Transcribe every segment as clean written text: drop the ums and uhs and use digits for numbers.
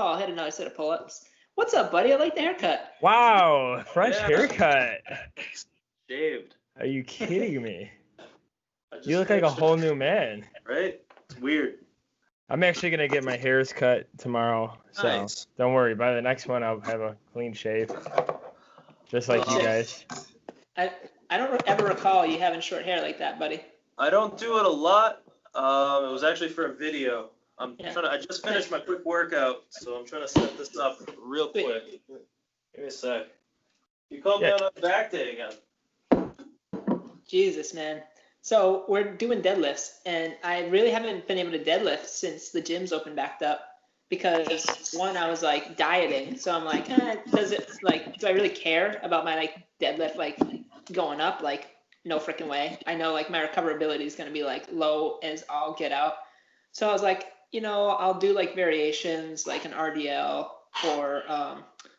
Oh, I had another set of pull-ups. What's up, buddy? I like the haircut. Wow, fresh haircut. Shaved. Are you kidding me? You look like a whole new man. Right? It's weird. I'm actually going to get my hairs cut tomorrow. So Nice. Don't worry. By the next one, I'll have a clean shave. Just like you guys. I don't ever recall you having short hair like that, buddy. I don't do it a lot. It was actually for a video. I just finished my quick workout, so I'm trying to set this up real quick. Give me a sec. You called me on a back day again. Jesus, man. So we're doing deadlifts, and I really haven't been able to deadlift since the gyms opened back up because, one, I was, like, dieting. So I'm like, do I really care about my, like, deadlift, like, going up? Like, no freaking way. I know, like, my recoverability is going to be, like, low as all get out. So I was like, I'll do, like, variations, like an RDL or,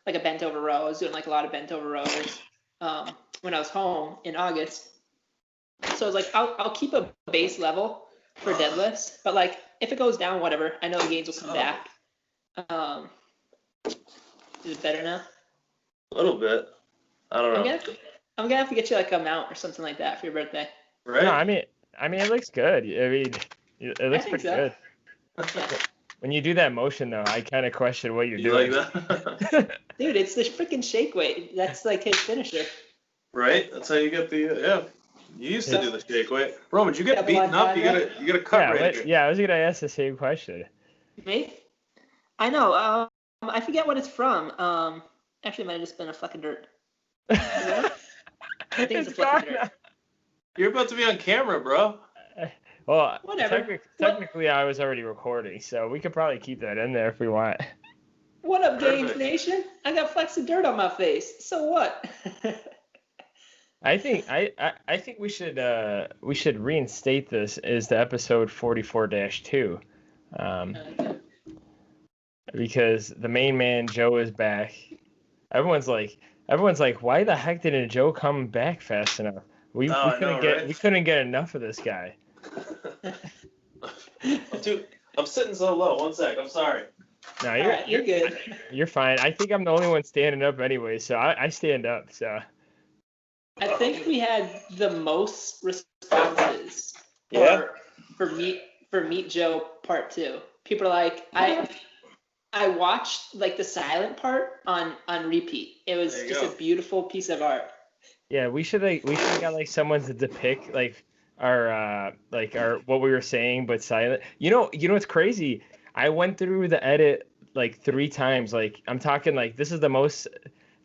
like, a bent over row. I was doing, like, a lot of bent over rows when I was home in August. So I was like, I'll keep a base level for deadlifts, but like if it goes down, whatever. I know the gains will come back. Is it better now? A little bit. I don't know. I'm gonna have to get you like a mount or something like that for your birthday. Right? No, I mean it looks good. I mean it looks pretty good. Yeah. When you do that motion though, I kind of question what you're doing. Like that? Dude, it's the freaking shake weight. That's like his finisher. Right? That's how you get the You used to do the shake weight. Roman, you get beaten up. You got a cut right here. I was gonna ask the same question. Me? I know. I forget what it's from. Actually, it might have just been a fleck of dirt. I think it's a fleck of dirt. You're about to be on camera, bro. Well, whatever. Technically, I was already recording, so we could probably keep that in there if we want. What up, Gainz Nation? I got flecks of dirt on my face. So what? I think we should reinstate this as the episode 44-2, because the main man Joe is back. Everyone's like, why the heck didn't Joe come back fast enough? We couldn't get enough of this guy. I'm sitting so low. One sec. I'm sorry. No, you're good. You're fine. I think I'm the only one standing up anyway, so I stand up. So. I think we had the most responses for Meet Joe Part 2. People are like, I watched like the silent part on repeat. It was just a beautiful piece of art. Yeah, we should have got like someone to depict like our what we were saying but silent. You know what's crazy? I went through the edit like 3 times. Like I'm talking like this is the most.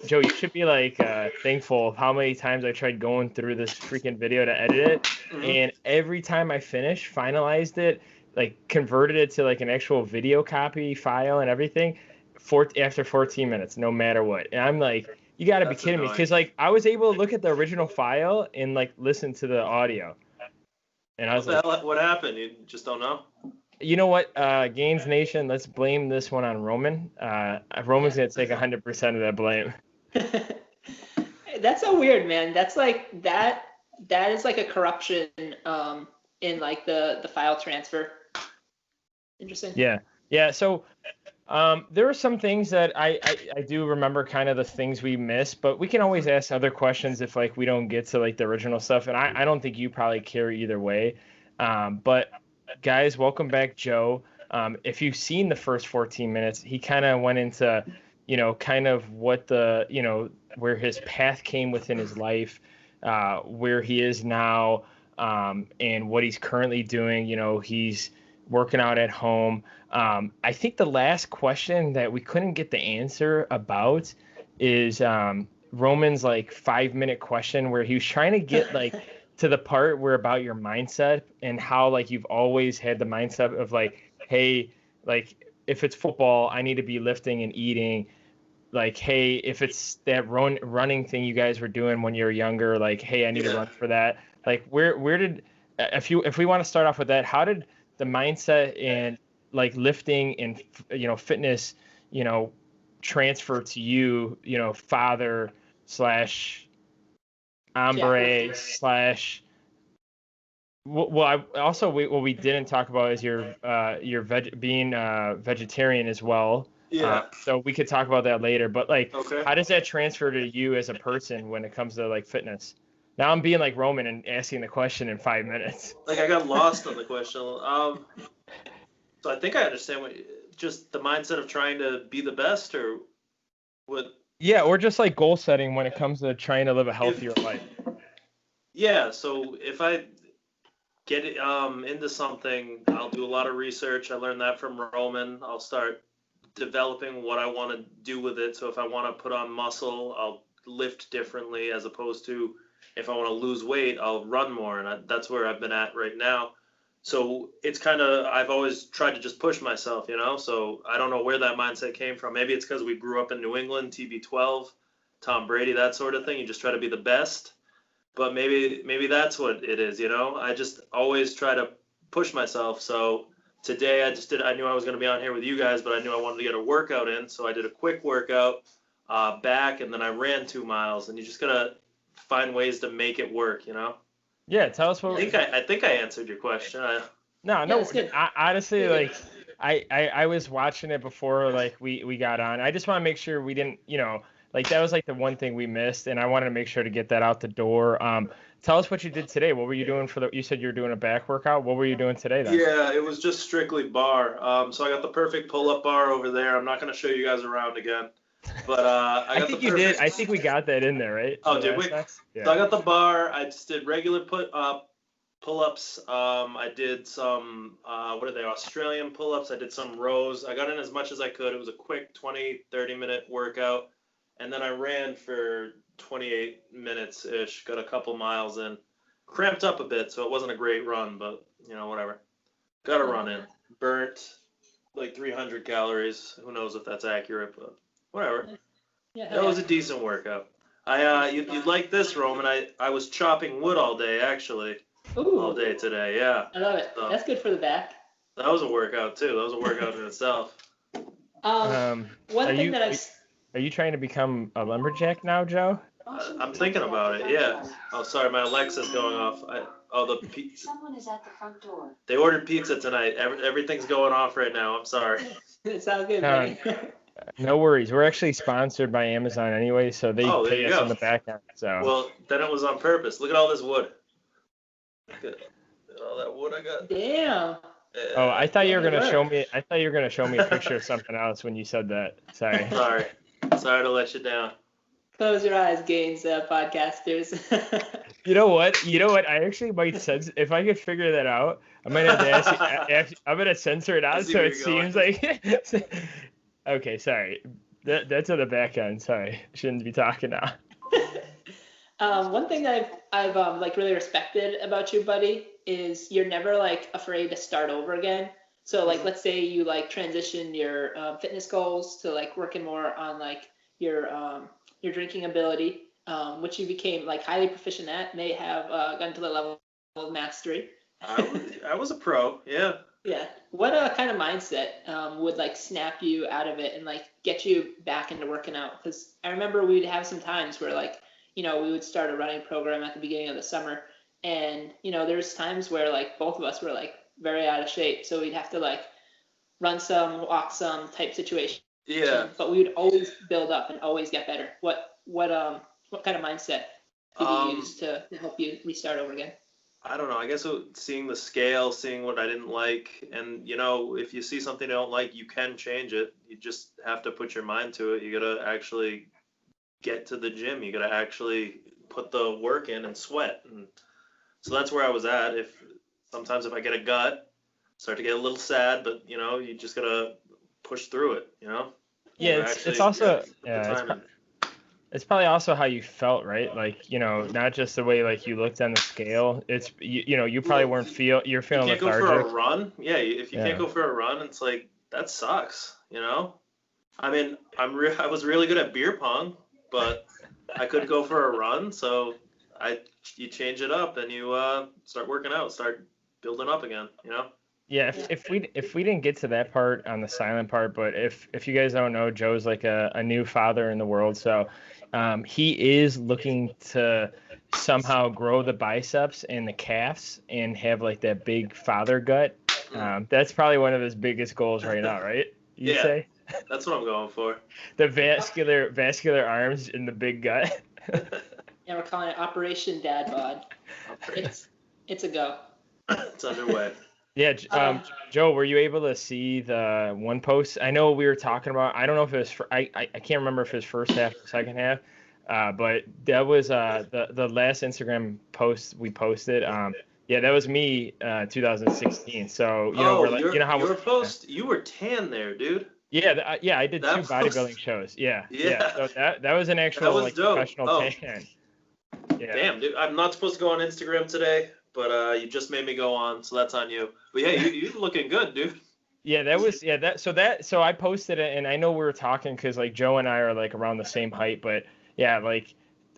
Joe, you should be like thankful of how many times I tried going through this freaking video to edit it, and every time I finalized it, like converted it to like an actual video copy file and everything, after 14 minutes, no matter what. And I'm like, you got to be kidding me, because like I was able to look at the original file and like listen to the audio, and I was what happened? You just don't know? You know what, Gainz Nation, let's blame this one on Roman. Roman's gonna take 100% of that blame. That's so weird, man. That's like that is like a corruption in like the file transfer. Interesting. Yeah. So there were some things that I do remember, kind of the things we missed, but we can always ask other questions if like we don't get to like the original stuff, and I don't think you probably care either way. But guys, welcome back, Joe. If you've seen the first 14 minutes, he kind of went into, kind of what where his path came within his life, where he is now, and what he's currently doing. He's working out at home. I think the last question that we couldn't get the answer about is Roman's like 5-minute question, where he was trying to get like to the part where about your mindset and how like you've always had the mindset of like, hey, like if it's football, I need to be lifting and eating. Like, hey, if it's that running thing you guys were doing when you were younger, like, hey, I need to run for that. Like, where did, if we want to start off with that, how did the mindset and like lifting and fitness, transfer to you, father / hombre / what we didn't talk about is your being vegetarian as well. Yeah. So we could talk about that later. But like, Okay. how does that transfer to you as a person when it comes to like fitness? Now I'm being like Roman and asking the question in 5 minutes. Like I got lost on the question. So I think I understand just the mindset of trying to be the best, or what? Yeah, or just like goal setting when it comes to trying to live a healthier life. Yeah. So if I get into something, I'll do a lot of research. I learned that from Roman. I'll start developing what I want to do with it. So if I want to put on muscle, I'll lift differently, as opposed to if I want to lose weight, I'll run more. And that's where I've been at right now. So it's kind of, I've always tried to just push myself, So I don't know where that mindset came from. Maybe it's because we grew up in New England, TB12, Tom Brady, that sort of thing. You just try to be the best. But maybe that's what it is, I just always try to push myself. So today I knew I was going to be on here with you guys, but I knew I wanted to get a workout in. So I did a quick workout back, and then I ran 2 miles. And you just got to find ways to make it work, Yeah, tell us what. I think I answered your question. No, that's good. Honestly, like I was watching it before like we got on. I just want to make sure we didn't, like that was like the one thing we missed, and I wanted to make sure to get that out the door. Tell us what you did today. What were you doing you said you were doing a back workout. What were you doing today then? Yeah, it was just strictly bar. So I got the perfect pull-up bar over there. I'm not going to show you guys around again. But I think you did. I think we got that in there, right? Oh, did we? Yeah. So I got the bar. I just did regular pull-ups. I did some, what are they, Australian pull-ups. I did some rows. I got in as much as I could. It was a quick 20, 30-minute workout. And then I ran for 28 minutes-ish, got a couple miles in. Cramped up a bit, so it wasn't a great run, but, whatever. Got a run in. Burnt like 300 calories. Who knows if that's accurate, but whatever. Yeah, That was a decent workout. You'd like this, Roman. I was chopping wood all day, actually. Ooh, All day today, yeah. I love it. So, That's good for the back. that was a workout, too. That was a workout in itself. One thing that Are you trying to become a lumberjack now, Joe? I'm thinking about it, yeah. Oh, sorry, my Alexa's going off. Someone is at the front door. They ordered pizza tonight. Everything's going off right now. I'm sorry. It sounds good, buddy. No worries. We're actually sponsored by Amazon anyway, so they pay us on the back end. So. Well, then it was on purpose. Look at all this wood. Look at all that wood I got. Damn. Oh, I thought you were gonna show me. I thought you were gonna show me a picture of something else when you said that. Sorry. Sorry to let you down. Close your eyes, Gainz podcasters. You know what? I actually might sense if I could figure that out. I might have to ask you. I'm gonna censor it out so it seems like. Okay, sorry. That's on the back end. Sorry, shouldn't be talking now. One thing that I've like really respected about you, buddy, is you're never like afraid to start over again. So like, let's say you like transition your fitness goals to like working more on like your drinking ability, which you became like highly proficient at, may have gotten to the level of mastery. I was a pro, yeah. Yeah. What kind of mindset would like snap you out of it and like get you back into working out? Because I remember we'd have some times where like, we would start a running program at the beginning of the summer, and there's times where like both of us were like very out of shape, so we'd have to like run some, walk some type situation. Yeah. But we would always build up and always get better. What kind of mindset did you use to help you restart over again? I don't know. I guess seeing the scale, seeing what I didn't like, and if you see something you don't like, you can change it. You just have to put your mind to it. You gotta actually get to the gym. You gotta actually put the work in and sweat. And so that's where I was at. Sometimes if I get a gut, start to get a little sad, but you just gotta push through it. Yeah, it's also it's probably also how you felt, right? Like, not just the way like you looked on the scale. It's you probably weren't you're feeling lethargic. You can't go for a run. Yeah, if you can't go for a run, it's like that sucks. I mean, I was really good at beer pong, but I couldn't go for a run, so you change it up and you start working out, start building up again. Yeah, if we didn't get to that part on the silent part, but if you guys don't know, Joe's like a new father in the world, so he is looking to somehow grow the biceps and the calves and have like that big father gut. That's probably one of his biggest goals right now, right? You'd say? That's what I'm going for. The vascular arms and the big gut. Yeah, we're calling it Operation Dad Bod. It's a go. It's underway. Yeah, Joe, were you able to see the one post? I know we were talking about. I don't know if it was. I can't remember if it was first half or second half. But that was the last Instagram post we posted. Yeah, that was me, 2016. So we're like, how your post, you were tan there, dude. Yeah, yeah, I did two bodybuilding shows. Yeah. So that was an actual professional tan. Yeah. Damn, dude, I'm not supposed to go on Instagram today, but you just made me go on, so that's on you. But yeah, you're looking good, dude. Yeah, so I posted it, and I know we were talking because like Joe and I are like around the same height, but yeah,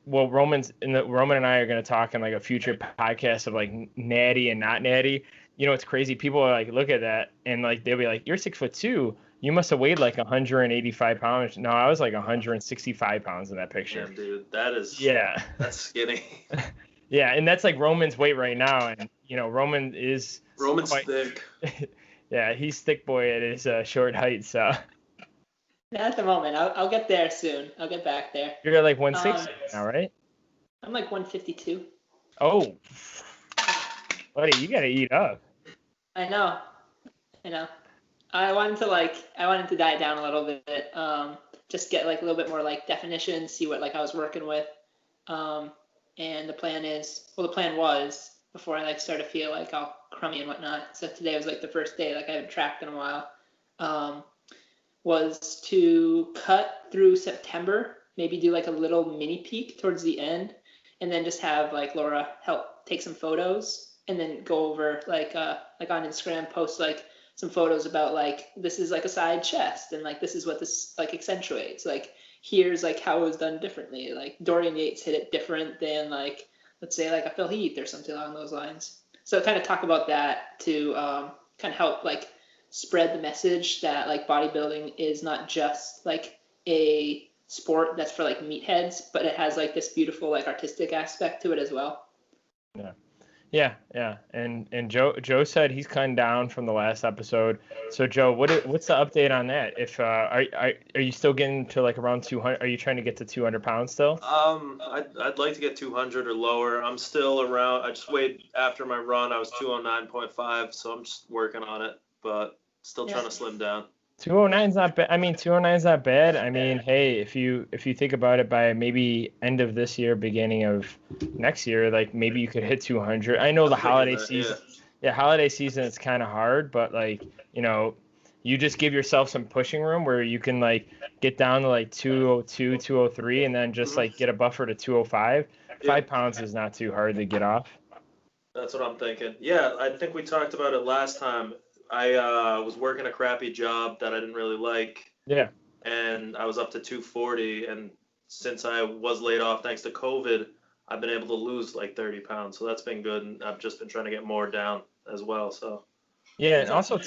Roman and I are gonna talk in like a future podcast of like natty and not natty. It's crazy. People are like, look at that, and like they'll be like, you're 6'2". You must have weighed like 185 pounds. No, I was like 165 pounds in that picture. Damn, dude, that's skinny. Yeah, and that's like Roman's weight right now, and Roman's thick. Yeah, he's thick boy at his short height, so. At the moment, I'll get there soon. I'll get back there. You're like 160 now, right? I'm like 152. Oh, buddy, you gotta eat up. I know. I wanted to diet down a little bit. Just get like a little bit more like definition, see what like I was working with. And the plan was before I like started to feel like all crummy and whatnot. So today was like the first day like I haven't tracked in a while. Was to cut through September, maybe do like a little mini peak towards the end, and then just have like Laura help take some photos, and then go over like on Instagram post like some photos about like this is like a side chest, and like this is what this like accentuates. Like here's like how it was done differently. Like Dorian Yates hit it different than like let's say like a Phil Heath or something along those lines. So kind of talk about that to kind of help like spread the message that like bodybuilding is not just like a sport that's for like meatheads, but it has like this beautiful like artistic aspect to it as well. Yeah. And Joe said he's cutting down from the last episode. So Joe, what's the update on that? If are you still getting to like around 200? Are you trying to get to 200 pounds still? I'd like to get 200 or lower. I'm still around. I just weighed after my run. I was 209.5, so I'm just working on it, but still trying to slim down. 209's not bad. I mean, 209's not bad. I mean, hey, if you think about it, by maybe end of this year, beginning of next year, like maybe you could hit 200. I know the holiday season. Yeah, holiday season is kind of hard, but like, you just give yourself some pushing room where you can like get down to like 202, 203, and then just like get a buffer to 205. 5 pounds is not too hard to get off. That's what I'm thinking. Yeah, I think we talked about it last time. I was working a crappy job that I didn't really like. Yeah. And I was up to 240. And since I was laid off thanks to COVID, I've been able to lose like 30 pounds. So that's been good. And I've just been trying to get more down as well. So. Yeah. And also,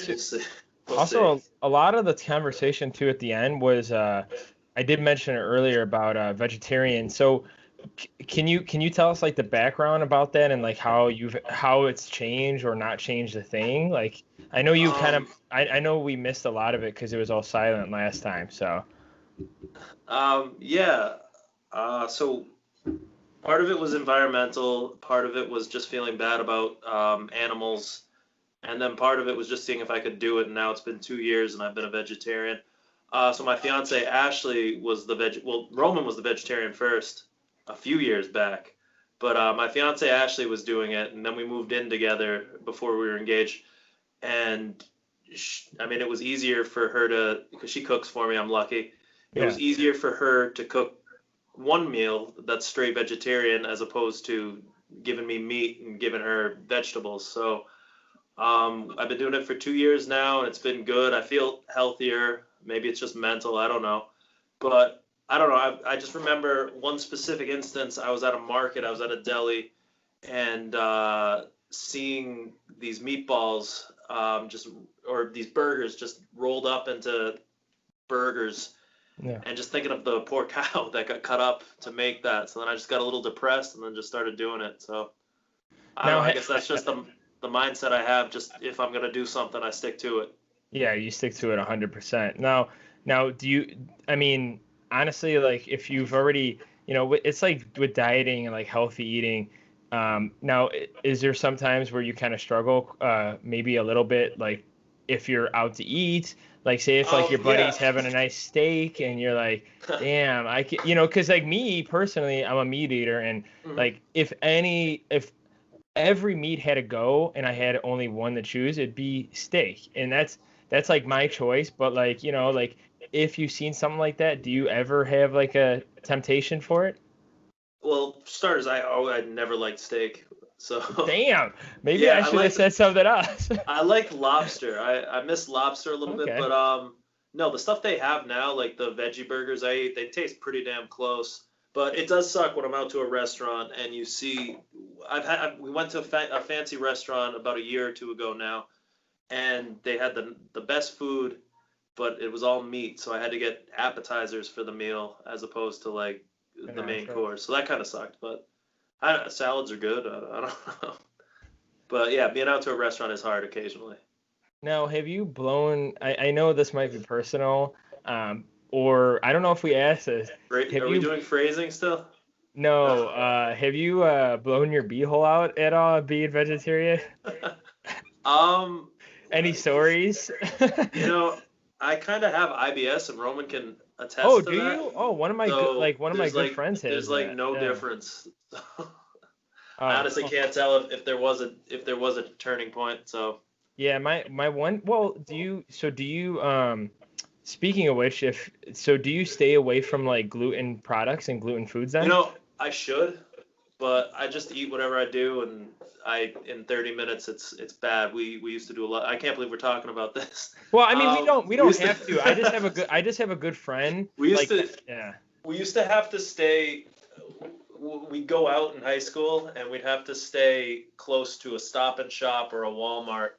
a lot of the conversation too at the end was, I did mention it earlier about vegetarian. So can you tell us like the background about that and like how it's changed or not changed the thing? Like, I know you I know we missed a lot of it because it was all silent last time. So. So part of it was environmental. Part of it was just feeling bad about animals. And then part of it was just seeing if I could do it. And now it's been 2 years and I've been a vegetarian. So my fiance Ashley was Roman was the vegetarian first a few years back. But my fiance Ashley was doing it. And then we moved in together before we were engaged. And it was easier for her because she cooks for me. I'm lucky. It was easier for her to cook one meal that's straight vegetarian as opposed to giving me meat and giving her vegetables. So I've been doing it for 2 years now, and it's been good. I feel healthier. Maybe it's just mental. I don't know. But I don't know. I just remember one specific instance. I was at a market. I was at a deli, and seeing these meatballs or these burgers just rolled up into burgers. Yeah. And just thinking of the poor cow that got cut up to make that. So then I just got a little depressed and then just started doing it. So I guess that's just the mindset I have. Just if I'm going to do something, I stick to it. Yeah, you stick to it 100%. Now, Now, I mean, honestly, like if you've already, it's like with dieting and like healthy eating. Now, is there sometimes where you kind of struggle, maybe a little bit, like if you're out to eat, like say if like your buddy's having a nice steak and you're like, damn, I can, because like me personally, I'm a meat eater, and like if every meat had to go and I had only one to choose, it'd be steak, and that's like my choice. But like like if you've seen something like that, do you ever have like a temptation for it? Well, for starters, I never liked steak, so damn, maybe I should have said something else. I like lobster. I miss lobster a little bit, but no, the stuff they have now, like the veggie burgers I eat, they taste pretty damn close. But it does suck when I'm out to a restaurant and you see, we went to a fancy restaurant about a year or two ago now, and they had the best food, but it was all meat, so I had to get appetizers for the meal as opposed to like the main course. So that kind of sucked, but salads are good. I don't know. But yeah, being out to a restaurant is hard occasionally. Now, have you blown, I know this might be personal, or I don't know if we asked this. Are we doing phrasing still? No. Have you blown your beehole out at all being vegetarian? Any stories? I kind of have IBS, and Roman can attest to that. Oh, do you? Oh, one of my good friends has. There's like no difference. I honestly can't tell if there was a turning point. So. Yeah, my one. Well, do you? Speaking of which, do you stay away from like gluten products and gluten foods then? I should, but I just eat whatever I do, and in 30 minutes it's bad. We used to do a lot. I can't believe we're talking about this. Well, I mean, we don't have to. I just have a good friend. We used to have to stay. We'd go out in high school, and we'd have to stay close to a Stop and Shop or a Walmart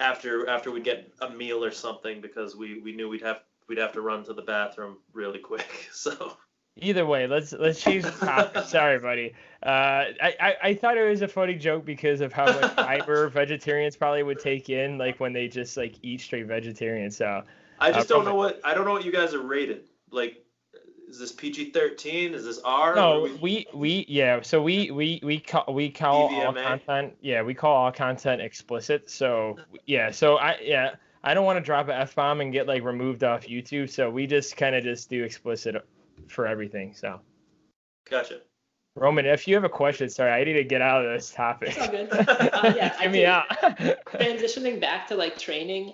after we'd get a meal or something, because we knew we'd have to run to the bathroom really quick. So either way, let's change the topic. Sorry, buddy. I thought it was a funny joke because of how much fiber vegetarians probably would take in, like when they just like eat straight vegetarian. So I just don't know what you guys are rated. Like, is this PG-13? Is this R? No, we call all content. Yeah, we call all content explicit. So yeah, I don't want to drop an F-bomb and get like removed off YouTube. So we just kind of do explicit for everything. So. Gotcha. Roman, if you have a question, sorry, I need to get out of this topic. It's all good. Yeah, Get me out. Transitioning back to like training,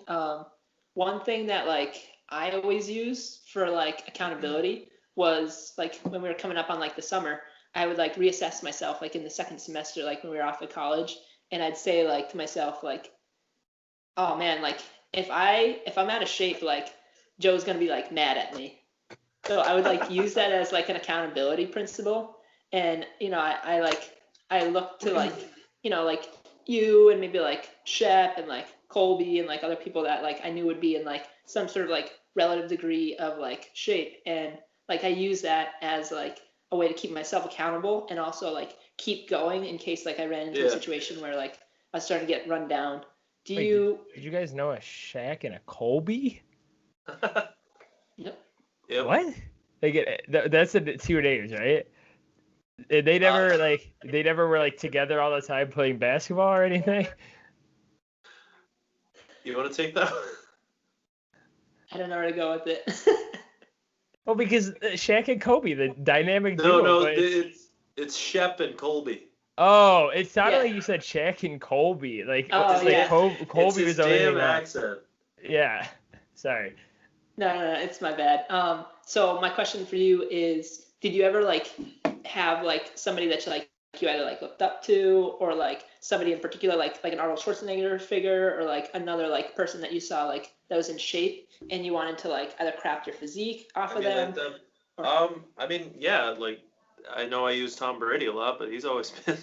one thing that like I always use for like accountability was like when we were coming up on like the summer, I would like reassess myself like in the second semester, like when we were off of college, and I'd say like to myself like, oh man, like if I'm out of shape, like Joe's gonna be like mad at me. So I would like use that as like an accountability principle, and I look to like like you and maybe like Shep and like Colby and like other people that like I knew would be in like some sort of like relative degree of like shape, and like I use that as like a way to keep myself accountable and also like keep going in case like I ran into a situation where like I was starting to get run down. Did you guys know a Shaq and a Colby? Yep. What? That's the two names, right? They never were like together all the time playing basketball or anything. You want to take that? I don't know where to go with it. Well, because Shaq and Kobe, the dynamic duo. No, it's Shep and Colby. Oh, it sounded like you said Shaq and Colby. Like, Colby was only damn accent. Yeah, sorry. No, it's my bad. So my question for you is, did you ever like have like somebody that you either like looked up to, or like somebody in particular, like an Arnold Schwarzenegger figure, or like another like person that you saw like that was in shape and you wanted to like either craft your physique off of them? I mean, yeah, like I know I use Tom Brady a lot, but he's always been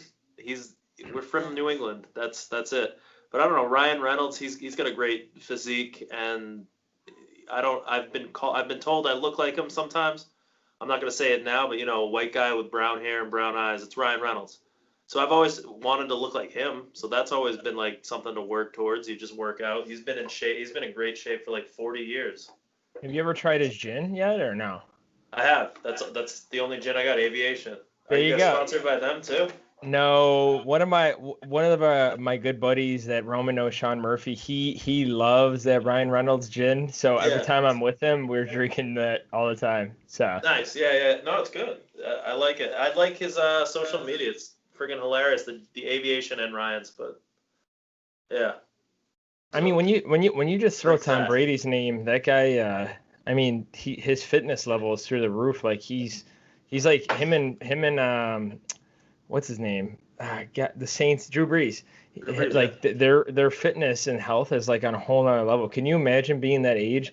we're from New England. That's it. But I don't know, Ryan Reynolds, he's got a great physique, and I've been told I look like him sometimes. I'm not going to say it now, but a white guy with brown hair and brown eyes, it's Ryan Reynolds. So I've always wanted to look like him. So that's always been like something to work towards. You just work out. He's been in shape. He's been in great shape for like 40 years. Have you ever tried his gin yet or no? I have. That's the only gin I got. Aviation. Are There you you guys go. sponsored by them too? No, one of my good buddies that Roman knows, Sean Murphy, he loves that Ryan Reynolds gin. So every Yeah. time I'm with him, we're drinking that all the time. So Nice. Yeah. No, it's good. I like it. I like his social media. It's friggin' hilarious. The Aviation and Ryan's, but yeah. I mean, when you just throw Like Tom that. Brady's name, that guy, I mean, his fitness level is through the roof. Like he's like him and what's his name? The Saints, Drew Brees. Drew Brees, Like their fitness and health is like on a whole nother level. Can you imagine being that age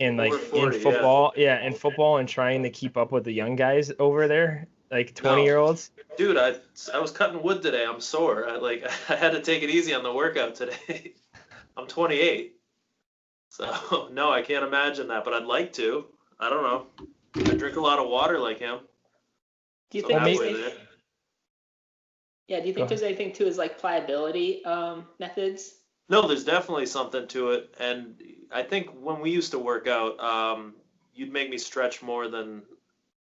and like Over 40, in football? Yeah, in football and trying to keep up with the young guys over there, like 20-year-olds. Dude, I was cutting wood today. I'm sore. I had to take it easy on the workout today. I'm 28. So, no, I can't imagine that, but I'd like to. I don't know. I drink a lot of water like him. Do you So think halfway there's there. Yeah, do you Go think there's anything to his like pliability methods? No, there's definitely something to it. And I think when we used to work out, you'd make me stretch more than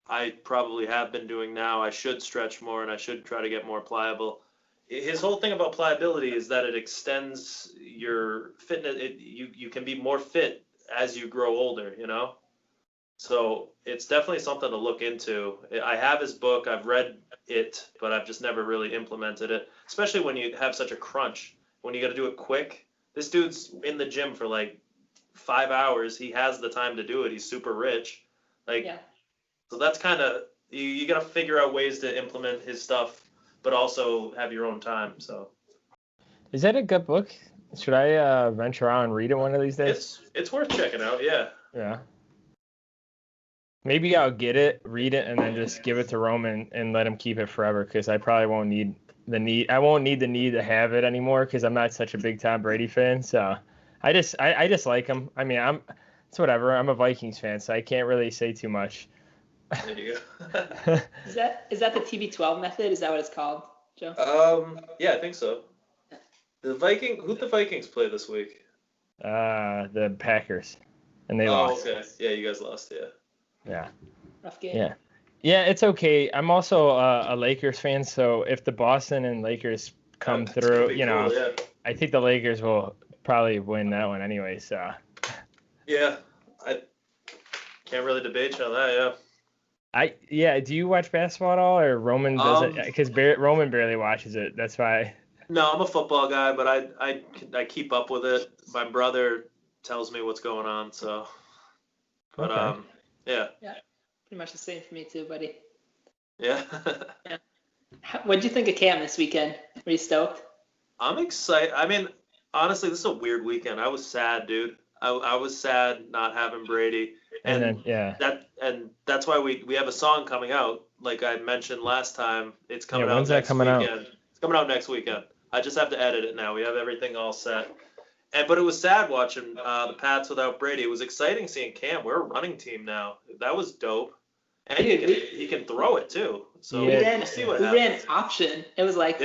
I probably have been doing now. I should stretch more and I should try to get more pliable. His whole thing about pliability is that it extends your fitness. You can be more fit as you grow older, you know? So it's definitely something to look into. I have his book, I've read it, but I've just never really implemented it, especially when you have such a crunch, when you got to do it quick. This dude's in the gym for like 5 hours. He has the time to do it. He's super rich. Like, Yeah. so that's kind of, you got to figure out ways to implement his stuff, but also have your own time. So Is that a good book? Should I venture out and read it one of these days? it's worth checking out. Yeah. Yeah. Maybe I'll get it, read it, and then just give it to Roman and let him keep it forever because I probably won't need the need. I won't need the need to have it anymore because I'm not such a big Tom Brady fan. So I just like him. I mean, it's whatever. I'm a Vikings fan, so I can't really say too much. There you go. Is that the TB12 method? Is that what it's called, Joe? Yeah, I think so. Who'd the Vikings play this week? The Packers, and they lost. Okay. Yeah, you guys lost, yeah. Yeah. Rough game. Yeah. Yeah, it's okay. I'm also a Lakers fan, so if the Boston and Lakers come That's gonna through, be cool, yeah. I think the Lakers will probably win that one anyway. So. Yeah, I can't really debate you on that, Yeah. Do you watch basketball at all, or Roman doesn't? Because Roman barely watches it. That's why. No, I'm a football guy, but I keep up with it. My brother tells me what's going on, so. But Okay. yeah. Yeah. Pretty much the same for me too, buddy. Yeah. What'd you think of Cam this weekend? Were you stoked? I'm excited. I mean, honestly, this is a weird weekend. I was sad, dude. I was sad not having Brady. And then yeah. That's why we have a song coming out. Like I mentioned last time, it's coming out when's that next coming out? weekend. It's coming out next weekend. I just have to edit it now. We have everything all set. But it was sad watching the Pats without Brady. It was exciting seeing Cam. We're a running team now. That was dope. And he can throw it too. So Yeah. we'll see what We ran happens. option. It was like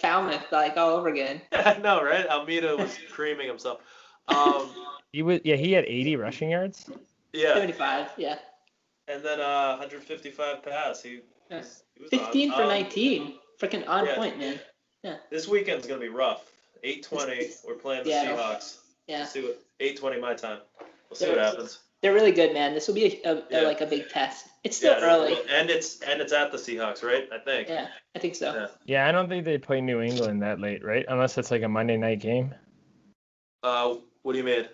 Falmouth, like all over again. I know, right? Almeida was creaming himself. He had 80 rushing yards. Yeah. 75, yeah. And then 155 pass. He Yeah. was 15 on. for 19. Freaking on Yeah. point, man. This weekend's gonna be rough. 8:20. We're playing the Yeah. Seahawks. Yeah. We'll see what 8:20 my time. We'll see what happens. They're really good, man. This will be like a big test. It's still early. And it's at the Seahawks, right? I think. Yeah, I think so. Yeah. Yeah, I don't think they play New England that late, right? Unless it's like a Monday night game. What do you mean?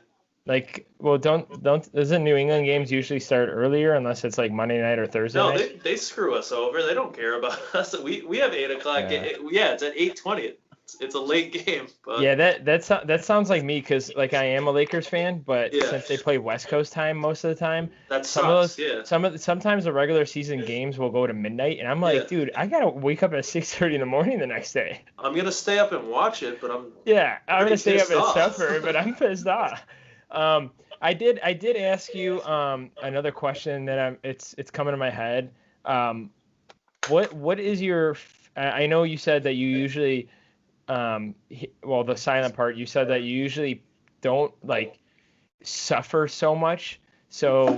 Like, well, doesn't New England games usually start earlier unless it's like Monday night or Thursday No, night? they screw us over. They don't care about us. We have 8 o'clock. Yeah. It's at 8:20. It's a late game. But Yeah, that sounds like me because like I am a Lakers fan, but Yeah. since they play West Coast time most of the time, that some of sucks. those sometimes the regular season games will go to midnight, and I'm like, Yeah. dude, I gotta wake up at 6:30 in the morning the next day. I'm gonna stay up and watch it, but I'm Yeah, I'm gonna Pretty stay up pissed and off. suffer, but I'm pissed off. I did ask you another question that it's coming to my head. What is your? I know you said that you usually, well, the silent part. You said that you usually don't like suffer so much. So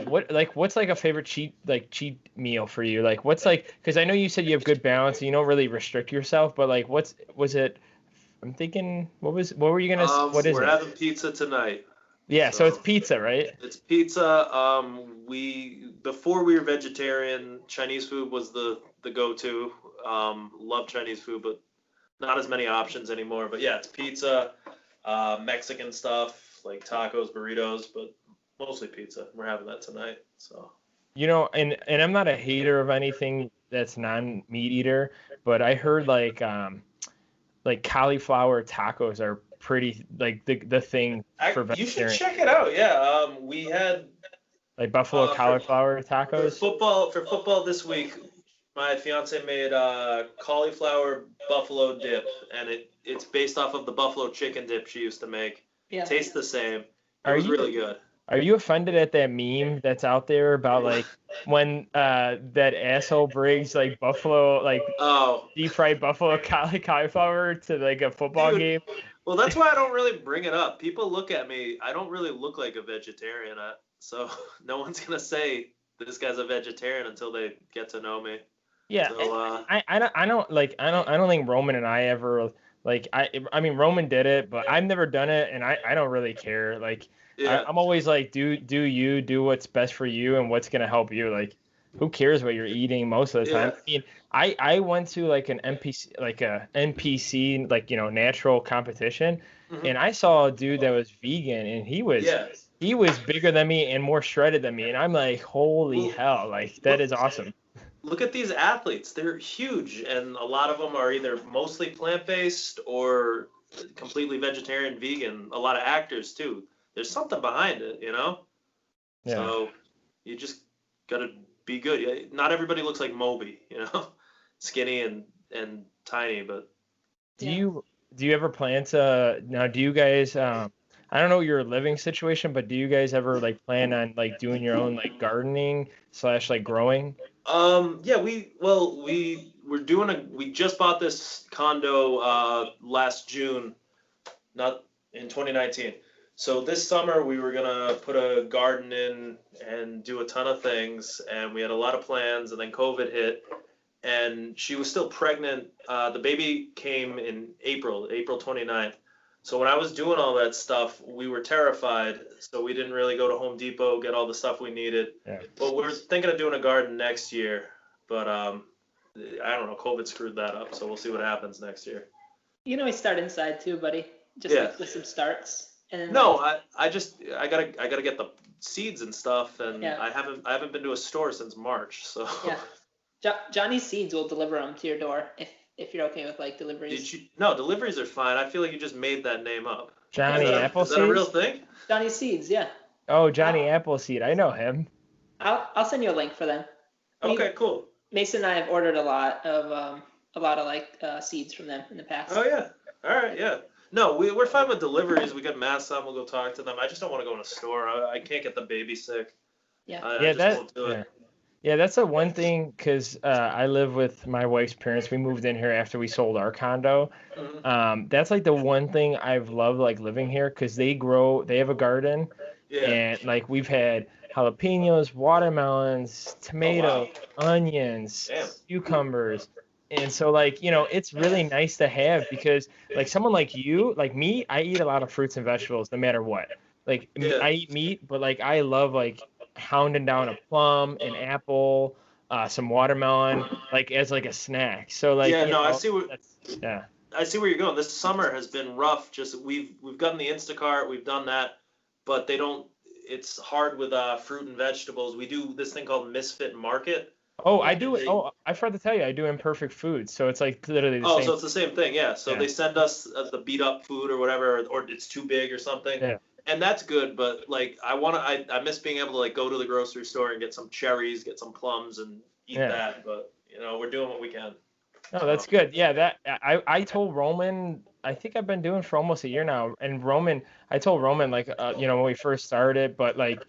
what's like a favorite cheat meal for you? Like what's like, because I know you said you have good balance and you don't really restrict yourself, but like was it? I'm thinking what were you gonna what is We're it? having pizza tonight. Yeah, so it's So pizza, right? it's pizza. Before we were vegetarian, Chinese food was the go-to. Love Chinese food, but not as many options anymore. But yeah, it's pizza, Mexican stuff like tacos, burritos, but mostly pizza. We're having that tonight. So You know, and I'm not a hater of anything that's non-meat eater, but I heard like cauliflower tacos are pretty like the thing for you should vegetarian, check it out. Yeah, we had like buffalo for cauliflower tacos. football this week. My fiance made cauliflower buffalo dip, and it's based off of the buffalo chicken dip she used to make. Yeah. Tastes the same. It Are was you really good. are you offended at that meme that's out there about like when that asshole brings like buffalo like Oh, deep fried buffalo cauliflower to like a football dude. game? Well, that's why I don't really bring it up. People look at me. I don't really look like a vegetarian, so no one's gonna say this guy's a vegetarian until they get to know me. Yeah, So, I don't think Roman and I ever like I mean Roman did it, but I've never done it, and I don't really care. Like yeah, I'm always like do what's best for you and what's gonna help you. Like who cares what you're eating most of the time? yeah. I mean I went to like an NPC like natural competition, Hmm. and I saw a dude that was vegan, and Yeah. he was bigger than me and more shredded than me, and I'm like holy Well, hell, like that is awesome. look at these athletes. They're huge, and a lot of them are either mostly plant-based or completely vegetarian, vegan. A lot of actors too. There's something behind it, you know? Yeah. So you just gotta be good. Not everybody looks like Moby, you know? Skinny and tiny, but Do you ever plan to now? Do you guys I don't know your living situation, but do you guys ever like plan on like doing your own like gardening slash like growing? yeah, we just bought this condo last June, not in 2019. So this summer we were gonna put a garden in and do a ton of things, and we had a lot of plans, and then COVID hit, and she was still pregnant. The baby came in April 29th. So when I was doing all that stuff, we were terrified. So we didn't really go to Home Depot, get all the stuff we needed. Yeah. But we're thinking of doing a garden next year. But I don't know, COVID screwed that up. So we'll see what happens next year. You can always start inside too, buddy. Just Yeah. like with some starts. And then No, like, I gotta get the seeds and stuff, and Yeah. I haven't been to a store since March. So yeah. Johnny's Seeds will deliver them to your door if you're okay with like deliveries. did you? No, deliveries are fine. I feel like you just made that name up. Johnny Is that Appleseed? a real thing? Johnny's Seeds, yeah. Oh, Johnny Appleseed. I know him. I'll send you a link for them. Okay, cool. Mason and I have ordered a lot of like seeds from them in the past. Oh yeah. All right. Yeah. No, we're fine with deliveries. We got masks on. We'll go talk to them. I just don't want to go in a store. I can't get the baby sick. Yeah. I just won't do it. Yeah, that's the one thing because I live with my wife's parents. We moved in here after we sold our condo. Mhm. That's like the one thing I've loved like living here because they have a garden, Yeah. and like we've had jalapenos, watermelons, tomatoes, onions, Damn. cucumbers. And so like, it's really nice to have because like someone like you, like me, I eat a lot of fruits and vegetables no matter what. Like Yeah. I eat meat, but like I love like hounding down a plum, an apple, some watermelon, like as like a snack. So like, Yeah. No, I see what. yeah. I see where you're going. This summer has been rough. Just we've gotten the Instacart, we've done that, but they don't. It's hard with fruit and vegetables. We do this thing called Misfit Market. Oh, I do. Oh, I forgot to tell you, I do Imperfect Foods. So it's like literally the Oh, same. so it's the same thing, yeah. So Yeah. they send us the beat up food or whatever, or it's too big or something. Yeah. And that's good, but like I miss being able to like go to the grocery store and get some cherries, get some plums, and eat Yeah. that. But we're doing what we can. No, that's good. Yeah, that I told Roman, I think I've been doing for almost a year now. And Roman, I told Roman like when we first started, but like,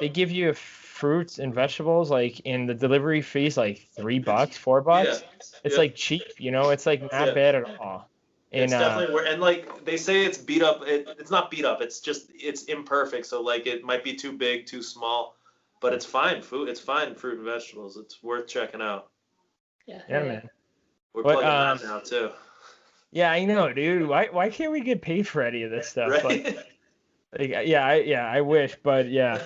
they give you fruits and vegetables like in the delivery fees like $3, $4. Yeah. It's Yeah. like cheap, it's like not Yeah. bad at all. And, it's definitely and like they say it's beat up. It's not beat up. It's just it's imperfect. So like it might be too big, too small, but it's fine food. It's fine fruit and vegetables. It's worth checking out. Yeah, man. We're But, plugging that now too. Yeah, I know, dude. Why can't we get paid for any of this stuff? Right? I wish, but yeah,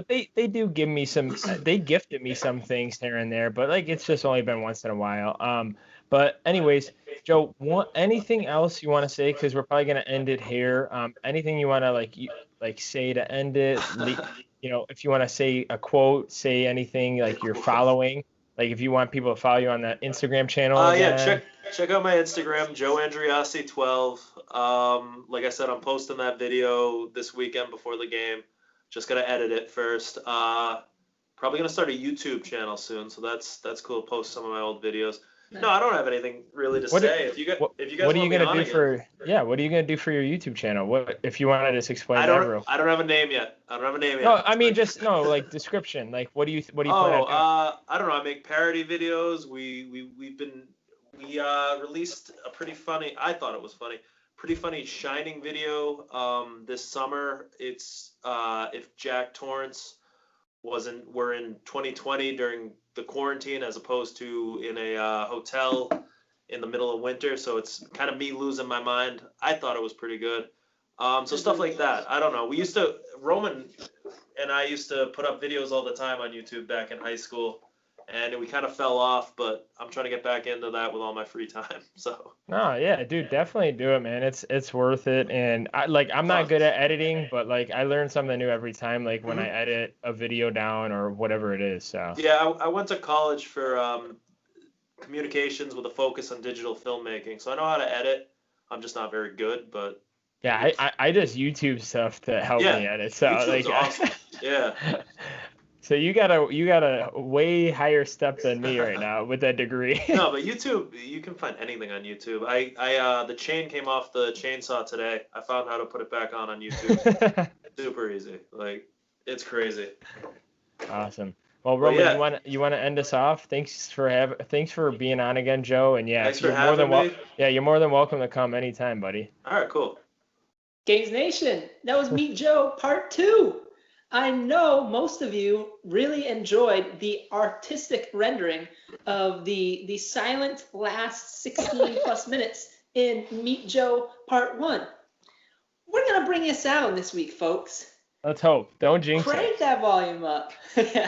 they do give me some. They gifted me some things here and there, but like it's just only been once in a while. But anyways, Joe, anything else you want to say? Because we're probably gonna end it here. Anything you want to say to end it? If you want to say a quote, say anything like you're following. Like if you want people to follow you on that Instagram channel again. Check out my Instagram, Joe Andriasi 12. Like I said, I'm posting that video this weekend before the game. Just gotta edit it first. Probably gonna start a YouTube channel soon, so that's cool. Post some of my old videos. No, I don't have anything really to say. If you guys what are you gonna do for What are you gonna do for your YouTube channel? What if you want to just explain that real? I don't have a name yet. No, I mean description. Like what do you plan on doing? I don't know. I make parody videos. We released a pretty funny. I thought it was funny. Pretty funny Shining video this summer. It's if Jack Torrance were in 2020 during the quarantine as opposed to in a hotel in the middle of winter. So it's kind of me losing my mind. I thought it was pretty good. So stuff like that. I don't know. Roman and I used to put up videos all the time on YouTube back in high school. And we kind of fell off, but I'm trying to get back into that with all my free time. So. No, yeah, dude, definitely do it, man. It's worth it. And I'm not good at editing, but like I learn something new every time, like when I edit a video down or whatever it is. So. Yeah, I went to college for communications with a focus on digital filmmaking, so I know how to edit. I'm just not very good, but. Yeah, I just YouTube stuff to help me edit. So YouTube's awesome. Yeah. So you got a way higher step than me right now with that degree. No, but YouTube, you can find anything on YouTube. The chain came off the chainsaw today. I found how to put it back on YouTube. Super easy. Like it's crazy. Awesome. Well, Roman, you want to end us off? Thanks for being on again, Joe. And yeah, thanks for having me. You're more than welcome to come anytime, buddy. All right, cool. Gainz Nation, that was Meet Joe Part 2. I know most of you really enjoyed the artistic rendering of the silent last 16 plus minutes in Meet Joe Part 1. We're going to bring you sound this week, folks. Let's hope. Don't jinx it. Crank that volume up. Yeah,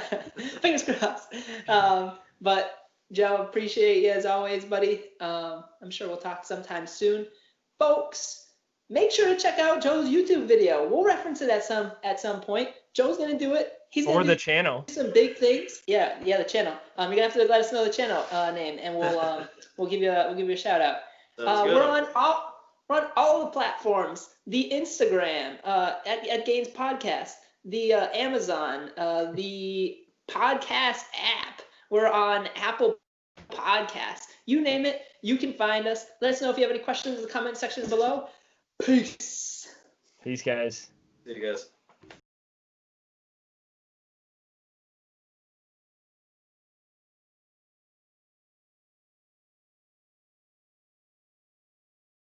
fingers crossed. But Joe, appreciate you as always, buddy. I'm sure we'll talk sometime soon. Folks, make sure to check out Joe's YouTube video. We'll reference it at some point. Joe's gonna do it. He's gonna do the channel. Some big things. Yeah, the channel. You're gonna have to let us know the channel name, and we'll give you a shout out. We're on all the platforms. The Instagram at Gainz Podcast, the Amazon, the podcast app. We're on Apple Podcasts. You name it, you can find us. Let us know if you have any questions in the comment section below. Peace. Peace, guys. See you guys.